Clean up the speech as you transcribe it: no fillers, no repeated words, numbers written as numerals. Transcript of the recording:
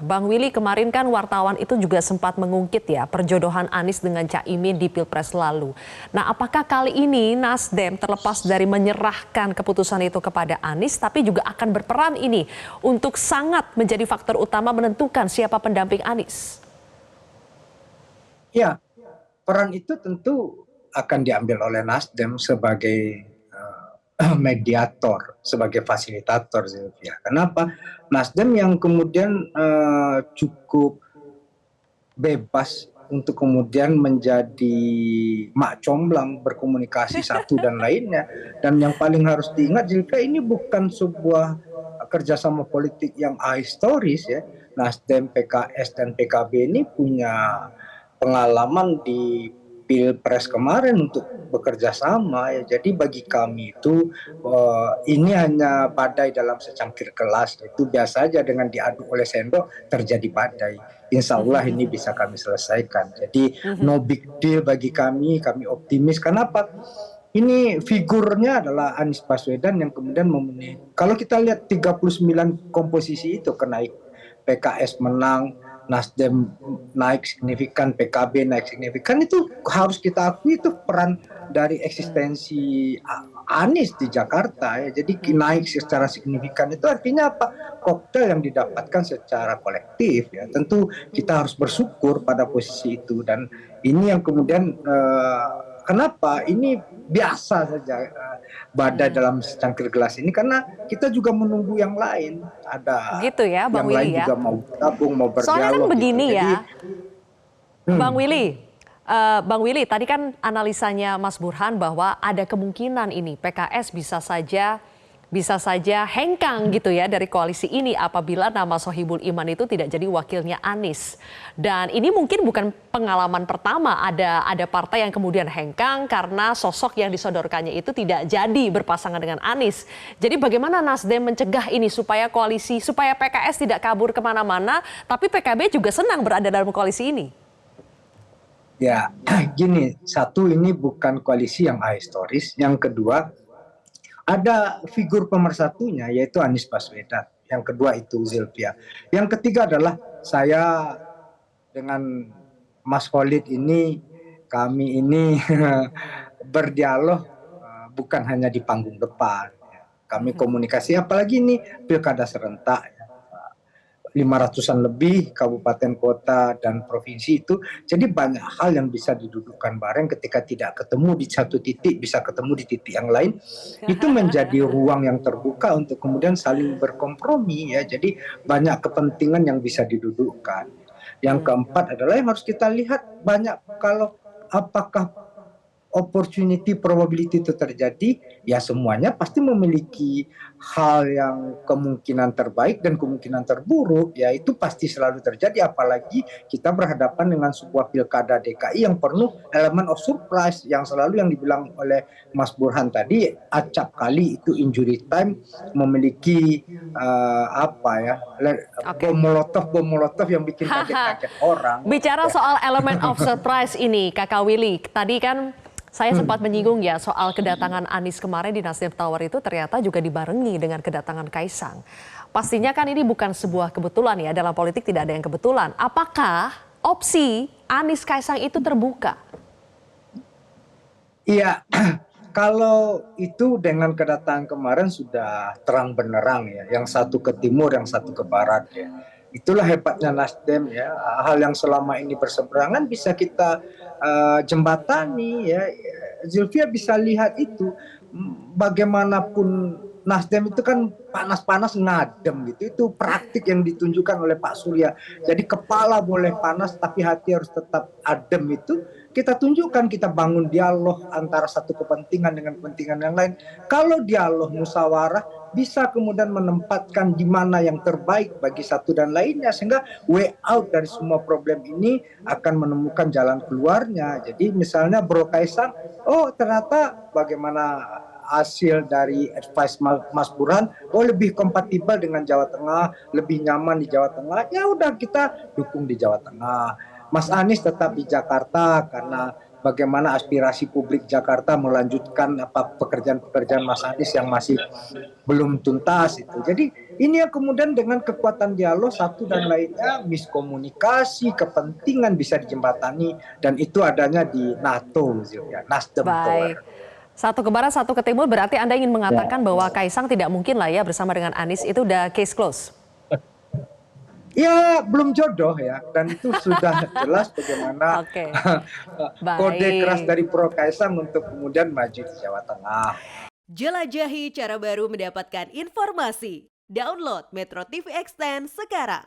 Bang Willy, kemarin kan wartawan itu juga sempat mengungkit ya perjodohan Anies dengan Caimin di Pilpres lalu. Nah, apakah kali ini Nasdem terlepas dari menyerahkan keputusan itu kepada Anies, tapi juga akan berperan ini untuk sangat menjadi faktor utama menentukan siapa pendamping Anies? Ya, peran itu tentu akan diambil oleh Nasdem sebagai mediator, sebagai fasilitator, Sylvia. Kenapa? Nasdem yang kemudian cukup bebas untuk kemudian menjadi mak comblang berkomunikasi satu dan lainnya. Dan yang paling harus diingat, jika ini bukan sebuah kerjasama politik yang ahistoris ya. Nasdem, PKS dan PKB ini punya pengalaman di Pilpres kemarin untuk bekerja sama ya. Jadi bagi kami itu ini hanya badai dalam secangkir gelas. Itu biasa aja, dengan diaduk oleh sendok terjadi badai. Insya Allah ini bisa kami selesaikan. Jadi no big deal bagi kami optimis. Kenapa? Ini figurnya adalah Anies Baswedan yang kemudian memenuhi. Kalau kita lihat 39 komposisi itu, kenaik PKS menang, Nasdem naik signifikan, PKB naik signifikan, itu harus kita akui itu peran dari eksistensi Anies di Jakarta ya. Jadi naik secara signifikan itu artinya apa? Koktail yang didapatkan secara kolektif ya. Tentu kita harus bersyukur pada posisi itu, dan ini yang kemudian kenapa ini biasa saja badai dalam secangkir gelas ini, karena kita juga menunggu yang lain. Ada Gitu ya, Bang yang lain Willy ya. juga mau gabung, mau Soalnya kan berdialog begini gitu. ya, Jadi, Bang Willy, tadi kan analisanya Mas Burhan bahwa ada kemungkinan ini PKS bisa saja hengkang gitu ya dari koalisi ini apabila nama Sohibul Iman itu tidak jadi wakilnya Anies. Dan ini mungkin bukan pengalaman pertama ada partai yang kemudian hengkang karena sosok yang disodorkannya itu tidak jadi berpasangan dengan Anies. Jadi bagaimana Nasdem mencegah ini supaya PKS tidak kabur kemana-mana, tapi PKB juga senang berada dalam koalisi ini? ya gini, satu, ini bukan koalisi yang ahistoris. Yang kedua, ada figur pemersatunya yaitu Anies Baswedan. Yang kedua itu Zilvia. Yang ketiga adalah saya dengan Mas Khalid ini, kami ini berdialog bukan hanya di panggung depan. Kami komunikasi, apalagi ini pilkada serentak. 500-an lebih kabupaten kota dan provinsi itu, jadi banyak hal yang bisa didudukkan bareng. Ketika tidak ketemu di satu titik, bisa ketemu di titik yang lain. Itu menjadi ruang yang terbuka untuk kemudian saling berkompromi ya. Jadi banyak kepentingan yang bisa didudukkan. Yang keempat adalah yang harus kita lihat, banyak kalau apakah opportunity, probability itu terjadi, ya semuanya pasti memiliki hal yang kemungkinan terbaik dan kemungkinan terburuk, ya itu pasti selalu terjadi. Apalagi kita berhadapan dengan sebuah pilkada DKI yang penuh elemen of surprise, yang selalu yang dibilang oleh Mas Burhan tadi, acap kali itu injury time memiliki bom molotov yang bikin kaget-kaget orang. Bicara soal elemen of surprise ini, Kakak Willy, tadi kan saya sempat menyinggung ya soal kedatangan Anies kemarin di Nasdem Tower itu ternyata juga dibarengi dengan kedatangan Kaisang. Pastinya kan ini bukan sebuah kebetulan ya, dalam politik tidak ada yang kebetulan. Apakah opsi Anies Kaisang itu terbuka? Iya, kalau itu dengan kedatangan kemarin sudah terang benderang ya, yang satu ke timur, yang satu ke barat ya. Itulah hebatnya Nasdem ya, hal yang selama ini berseberangan bisa kita jembatani ya. Zilvia bisa lihat itu, bagaimanapun Nasdem itu kan panas-panas ngadem gitu, itu praktik yang ditunjukkan oleh Pak Surya. Jadi kepala boleh panas tapi hati harus tetap adem, itu kita tunjukkan, kita bangun dialog antara satu kepentingan dengan kepentingan yang lain. Kalau dialog musyawarah bisa kemudian menempatkan di mana yang terbaik bagi satu dan lainnya, sehingga way out dari semua problem ini akan menemukan jalan keluarnya. Jadi misalnya Bro Kaisang, oh ternyata bagaimana hasil dari advice Mas Burhan, oh lebih kompatibel dengan Jawa Tengah, lebih nyaman di Jawa Tengah, ya udah kita dukung di Jawa Tengah. Mas Anies tetap di Jakarta karena bagaimana aspirasi publik Jakarta melanjutkan pekerjaan-pekerjaan Mas Anies yang masih belum tuntas itu. Jadi Ini yang kemudian dengan kekuatan dialog satu dan lainnya miskomunikasi, kepentingan bisa dijembatani dan itu adanya di NATO, Zilvia, Nasdem Baik. Tower. Satu ke barat, satu ke timur, berarti Anda ingin mengatakan Ya. bahwa Kaisang tidak mungkin lah ya bersama dengan Anies, itu udah case close? Ya belum jodoh ya, dan itu sudah jelas bagaimana Oke, kode keras baik. dari Pro Kaisang untuk kemudian maju di Jawa Tengah. Jelajahi cara baru mendapatkan informasi. Download Metro TV Extend sekarang.